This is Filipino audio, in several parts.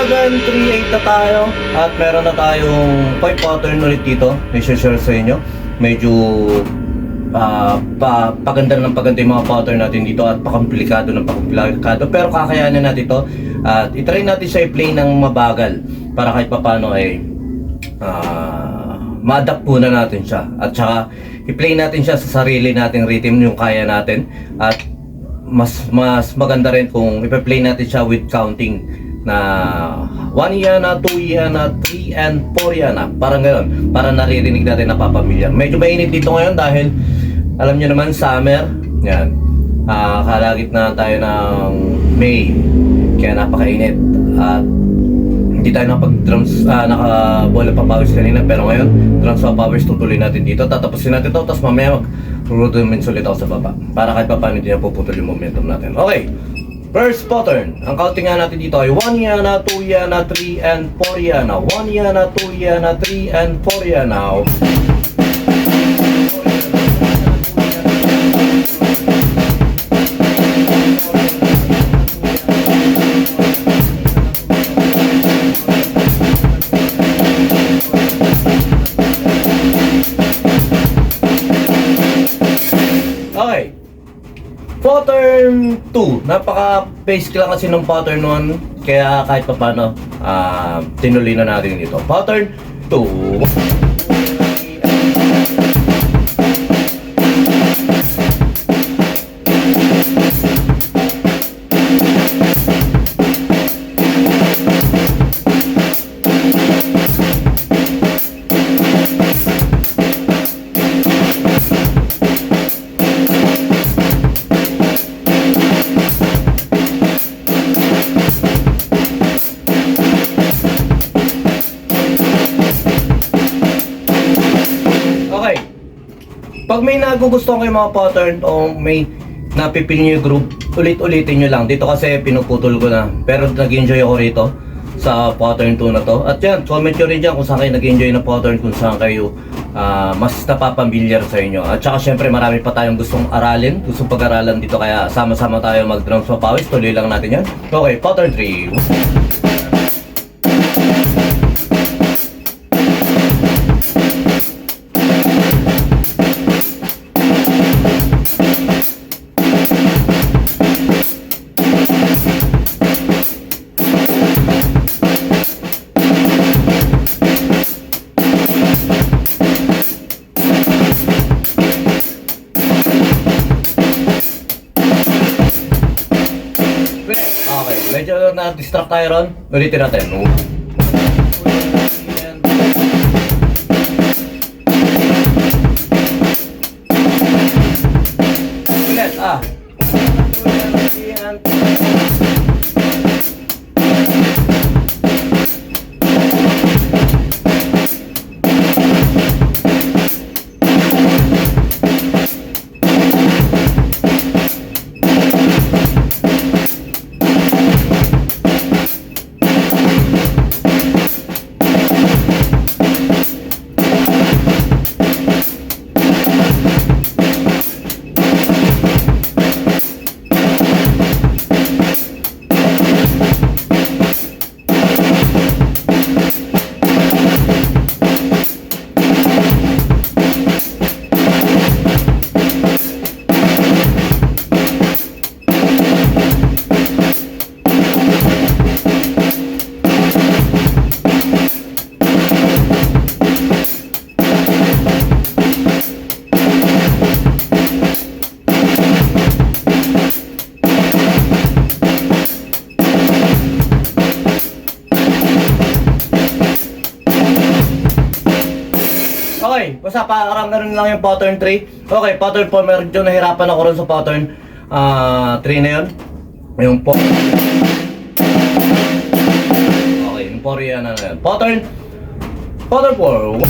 2038 na tayo at meron na tayong pipe pattern ulit dito. I-share sa inyo. Medyo paganda ng paganda yung mga pattern natin dito at pakomplikado ng pakomplikado, pero kakayanin natin ito at itry natin siya i-play ng mabagal para kahit papano ay ma-adapt muna natin siya at saka i-play natin siya sa sarili nating rhythm yung kaya natin at mas maganda rin kung i-play natin siya with counting na 1 yana, 2 yana, 3 and 4 yana, parang gano'n, para naririnig natin, napapamilyar. Medyo mainit dito ngayon dahil alam nyo naman summer, yan, kalagit na tayo ng May, kaya napakainit at hindi tayo nakapag-drums, naka-bola pa powers kanina, pero ngayon drums pa powers tutuloy natin dito, tatapusin natin ito, tapos mamaya mag-rudiments ulit ako sa baba para kahit pa paano hindi na puputol yung momentum natin. Okay, first pattern, ang counting nga natin dito ay 1 yana, 2 yana, 3 and 4 yana, 1 yana, 2 yana, 3 and 4 yana. Okay, pattern 2, napaka-basic lang kasi ng pattern 1, kaya kahit pa paano tinuloy na natin dito. Pattern 2. Pag may nagugustuhan kayo mga pattern o may napipil nyo yung group, ulit-ulitin nyo lang. Dito kasi pinuputol ko na. Pero nag-enjoy ako rito sa pattern 2 na to. At yan, comment nyo rin dyan kung saan kayo nag-enjoy na pattern, kung saan kayo mas napapamilyar sa inyo. At saka syempre marami pa tayong gustong aralin, gustong pag-aralan dito. Kaya sama-sama tayo mag-drums pa pawis. Tuloy lang natin yan. Okay, pattern 3. Medyo na-distract tayo ron. Ulitin natin. Ulit, Okay, basta parang ganun lang yung pattern 3. Okay, pattern 4, medyo nahirapan ako rin sa pattern 3 na yun. Yung 4. Okay, yung 4 yan na yun. Pattern 4.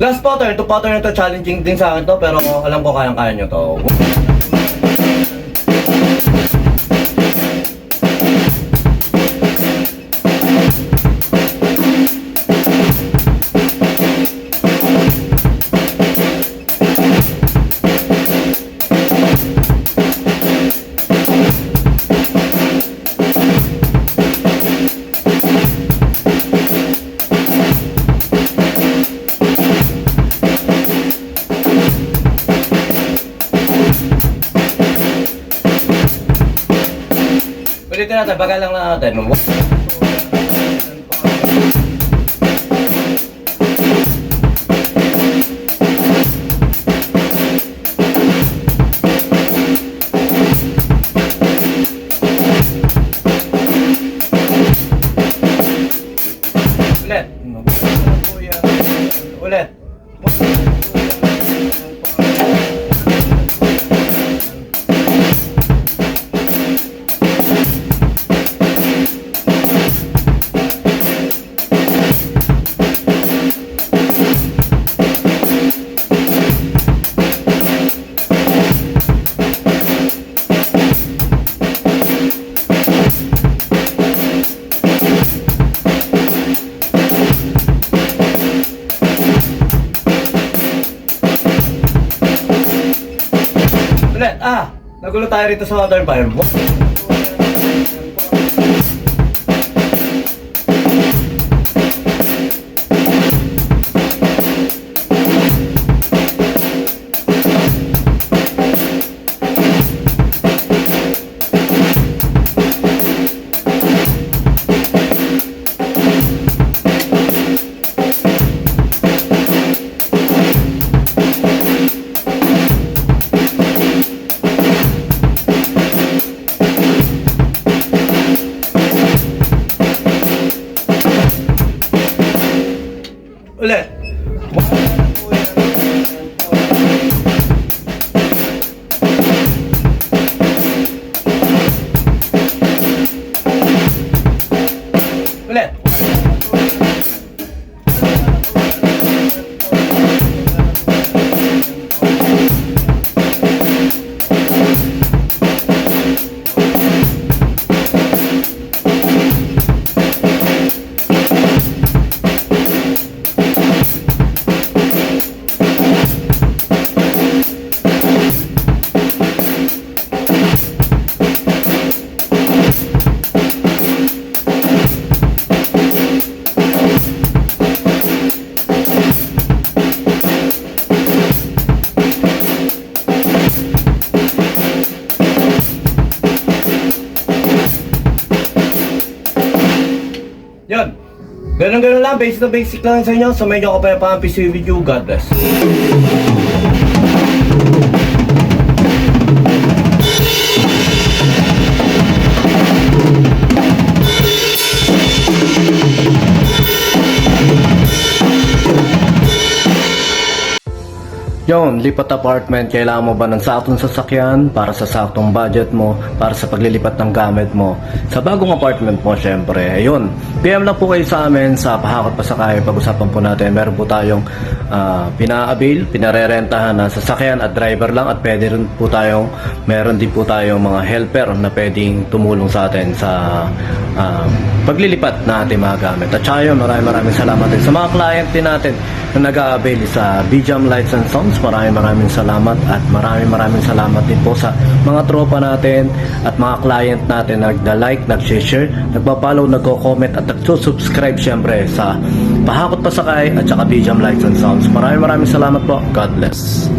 Glass spotter, ito spotter na to, challenging din sa akin to, pero alam ko kayang-kaya nyo to. Ulitin natin, bagal lang natin. Ulit. Ulit. Ulit, nagulo tayo rito sa water fire. Ulit. Ulit. Yun. Ganun lang. Basic na basic lang sa inyo. So medyo ako pa yung pang-PC video. God bless. Yon, lipat apartment, kailangan mo ba ng saktong sasakyan para sa saktong budget mo, para sa paglilipat ng gamit mo? Sa bagong apartment mo, syempre, ayun. PM lang po kayo sa amin sa Pahakot Pasakay. Pag-usapan po natin, meron po tayong pina-avail, pinarerentahan na sasakyan at driver lang, at pwede rin po tayong, meron din po tayong mga helper na pwedeng tumulong sa atin sa paglilipat na ating mga gamit. At saka yun, maraming salamat din sa mga client din natin na nag-a-avail sa BJam Lights and Sounds. Maraming salamat, at maraming salamat din po sa mga tropa natin at mga client natin na nagda-like, nag-share, nagpa-follow, nagko-comment at nagsusubscribe syempre sa Pahakot Pasakay at saka BJam Lights and Sounds. Maraming salamat po. God bless.